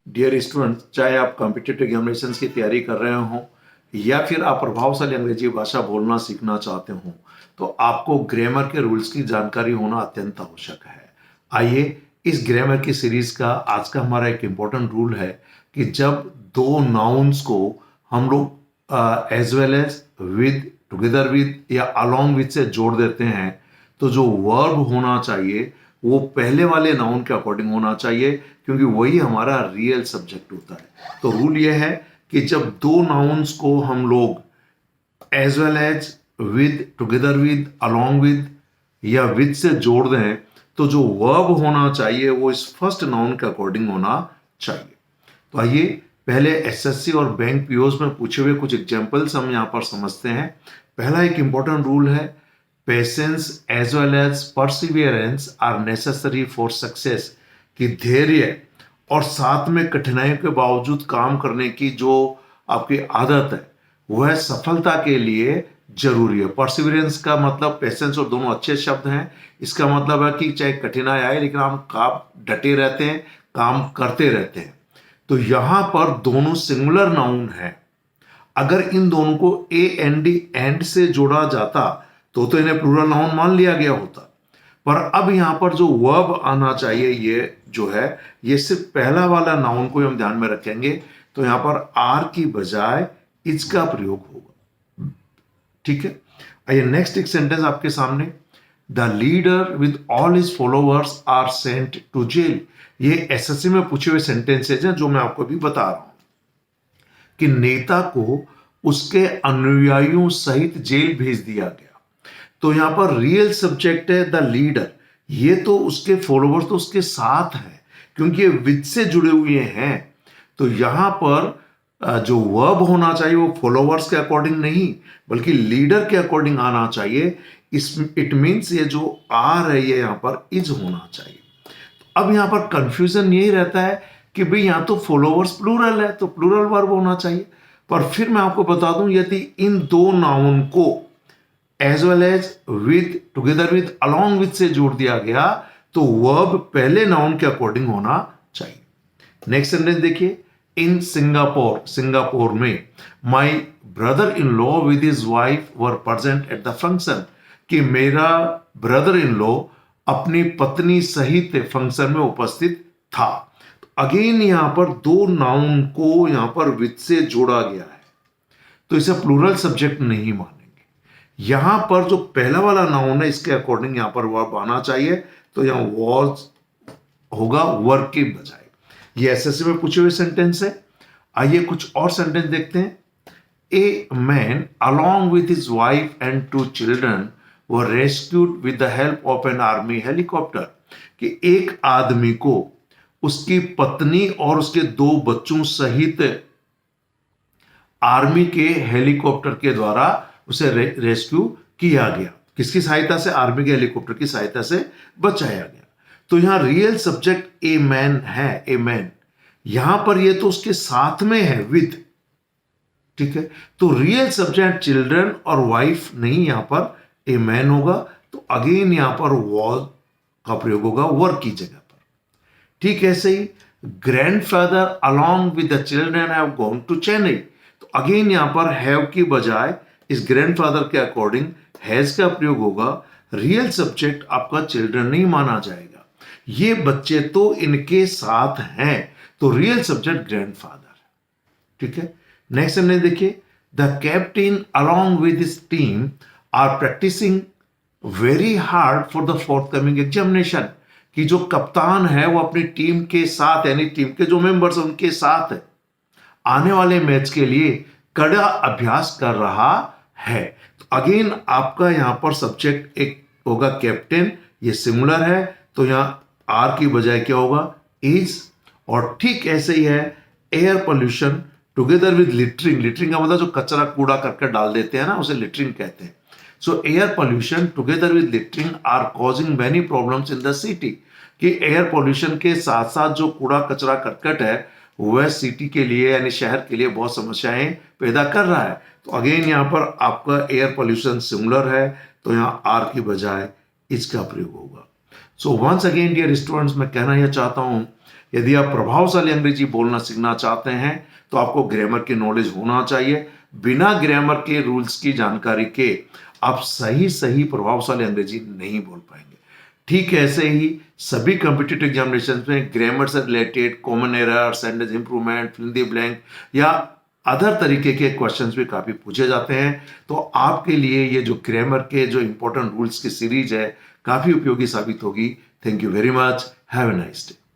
Dear student, चाहे आप competitive examinations की तैयारी कर रहे हो या फिर आप प्रभावशाली अंग्रेजी भाषा बोलना सीखना चाहते हो, तो आपको ग्रामर के रूल्स की जानकारी होना अत्यंत आवश्यक है। आइए, इस ग्रामर की सीरीज का आज का हमारा एक इम्पोर्टेंट रूल है कि जब दो नाउन्स को हम लोग as well as with, together with या अलोंग विद से जोड़ देते हैं, तो जो वर्ब होना चाहिए वो पहले वाले नाउन के अकॉर्डिंग होना चाहिए, क्योंकि वही हमारा रियल सब्जेक्ट होता है। तो रूल ये है कि जब दो नाउन्स को हम लोग as well as, with, together with, along with या विद से जोड़ दें, तो जो वर्ब होना चाहिए वो इस फर्स्ट नाउन के अकॉर्डिंग होना चाहिए। तो आइए पहले एसएससी और बैंक पीओस में पूछे हुए कुछ एग्जांपल्स हम यहाँ पर समझते हैं। पहला एक इंपॉर्टेंट रूल है, patience as well as perseverance are necessary for success, कि धैर्य और साथ में कठिनाइयों के बावजूद काम करने की जो आपकी आदत है वह सफलता के लिए जरूरी है। परसिवियरेंस का मतलब पेशेंस और दोनों अच्छे शब्द हैं। इसका मतलब है कि चाहे कठिनाई आए लेकिन हम काम डटे रहते हैं, काम करते रहते हैं। तो यहां पर दोनों सिंगुलर नाउन है। अगर इन दोनों को ए एन डी एंड से जोड़ा जाता तो इन्हें प्लूरल नाउन मान लिया गया होता। पर अब यहां पर जो वर्ब आना चाहिए ये जो है ये सिर्फ पहला वाला नाउन को हम ध्यान में रखेंगे। तो यहां पर आर की बजाय इज का प्रयोग होगा। ठीक है, आइए नेक्स्ट एक सेंटेंस आपके सामने, the leader with all his followers are sent to jail. ये एसएससी में पूछे हुए सेंटेंसेज हैं जो मैं आपको अभी बता रहा हूं कि नेता को उसके अनुयायियों सहित जेल भेज दिया गया। तो यहां पर रियल सब्जेक्ट है द लीडर, ये तो उसके फॉलोअर्स तो उसके साथ है क्योंकि ये विद से जुड़े हुए हैं। तो यहां पर जो वर्ब होना चाहिए वो फॉलोअर्स के अकॉर्डिंग नहीं बल्कि लीडर के अकॉर्डिंग आना चाहिए। इस इट मीन्स ये जो आर है ये यहां पर इज होना चाहिए। तो अब यहां पर कंफ्यूजन यही रहता है कि भाई यहां तो फॉलोअर्स प्लूरल है तो प्लूरल वर्ब होना चाहिए। पर फिर मैं आपको बता दूं, यदि इन दो नाउन को as well as, with, together with, along with से जोड़ दिया गया तो वर्ब पहले नाउन के अकॉर्डिंग होना चाहिए। नेक्स्ट सेंटेंस देखिए, इन सिंगापुर, सिंगापुर में my brother in law with his wife were present at the function, कि मेरा ब्रदर इन लॉ अपनी पत्नी सहित फंक्शन में उपस्थित था। तो अगेन यहां पर दो नाउन को यहां पर विद से जोड़ा गया है तो इसे प्लूरल सब्जेक्ट नहीं मानेंगे। यहां पर जो पहला वाला नाउन है इसके अकॉर्डिंग यहां पर वर्ब आना चाहिए। तो यहां वॉज होगा वर्ब के बजाय। ये एसएससी में पूछे हुए सेंटेंस है। आइए कुछ और सेंटेंस देखते हैं। A man along with his wife and two children were rescued with the help of an army helicopter, कि एक आदमी को उसकी पत्नी और उसके दो बच्चों सहित आर्मी के हेलीकॉप्टर के द्वारा उसे रेस्क्यू किया गया। किसकी सहायता से? आर्मी के हेलीकॉप्टर की सहायता से बचाया गया। तो यहां रियल सब्जेक्ट ए मैन है, ए मैन। यहां पर ये तो उसके साथ में है विद। ठीक है, तो रियल सब्जेक्ट चिल्ड्रन और वाइफ नहीं, यहां पर ए मैन होगा। तो अगेन यहां पर वॉज का प्रयोग होगा वर्क की जगह पर। ठीक ऐसे ही grandfather along with the children have gone to Chennai, तो अगेन यहां पर हैव की बजाय इस ग्रैंडफादर के अकॉर्डिंग हैज का प्रयोग होगा। रियल सब्जेक्ट आपका चिल्ड्रन नहीं माना जाएगा, ये बच्चे तो इनके साथ हैं, तो रियल सब्जेक्ट ग्रैंडफादर। ठीक है, नेक्स्ट हमने देखिए, the captain along with his team are practising very hard for the forthcoming examination, कि जो कप्तान है वो अपनी टीम के साथ यानी टीम के जो मेंबर्स हैं उनके साथ है, आने वाले मैच के लिए कड़ा अभ्यास कर रहा है। तो अगेन आपका यहां पर सब्जेक्ट एक होगा कैप्टन, ये सिंगुलर है तो यहां आर की बजाय क्या होगा? इज। और ठीक ऐसे ही है air pollution together with littering, littering का मतलब जो कचरा कूड़ा करके डाल देते हैं ना उसे लिटरिंग कहते हैं। So air pollution together with littering are causing many problems in the city, कि एयर पोल्यूशन के साथ साथ जो कूड़ा कचरा करकट है वह सिटी के लिए यानी शहर के लिए बहुत समस्याएं पैदा कर रहा है। तो अगेन यहां पर आपका एयर पोल्यूशन सिंगुलर है तो यहां आर की बजाय इसका प्रयोग होगा। So once again dear students, मैं कहना यह चाहता हूं, यदि आप प्रभावशाली अंग्रेजी बोलना सीखना चाहते हैं तो आपको ग्रामर की नॉलेज होना चाहिए। बिना ग्रामर के रूल्स की जानकारी के आप सही सही प्रभावशाली अंग्रेजी नहीं बोल पाएंगे। ठीक ऐसे ही सभी कॉम्पिटिटिव एग्जामिनेशन में ग्रामर से related common error, sentence improvement, fill in the blank या अदर तरीके के क्वेश्चंस भी काफी पूछे जाते हैं। तो आपके लिए ये जो ग्रामर के जो इंपॉर्टेंट रूल्स की सीरीज है काफी उपयोगी साबित होगी। Thank you very much. Have a nice day.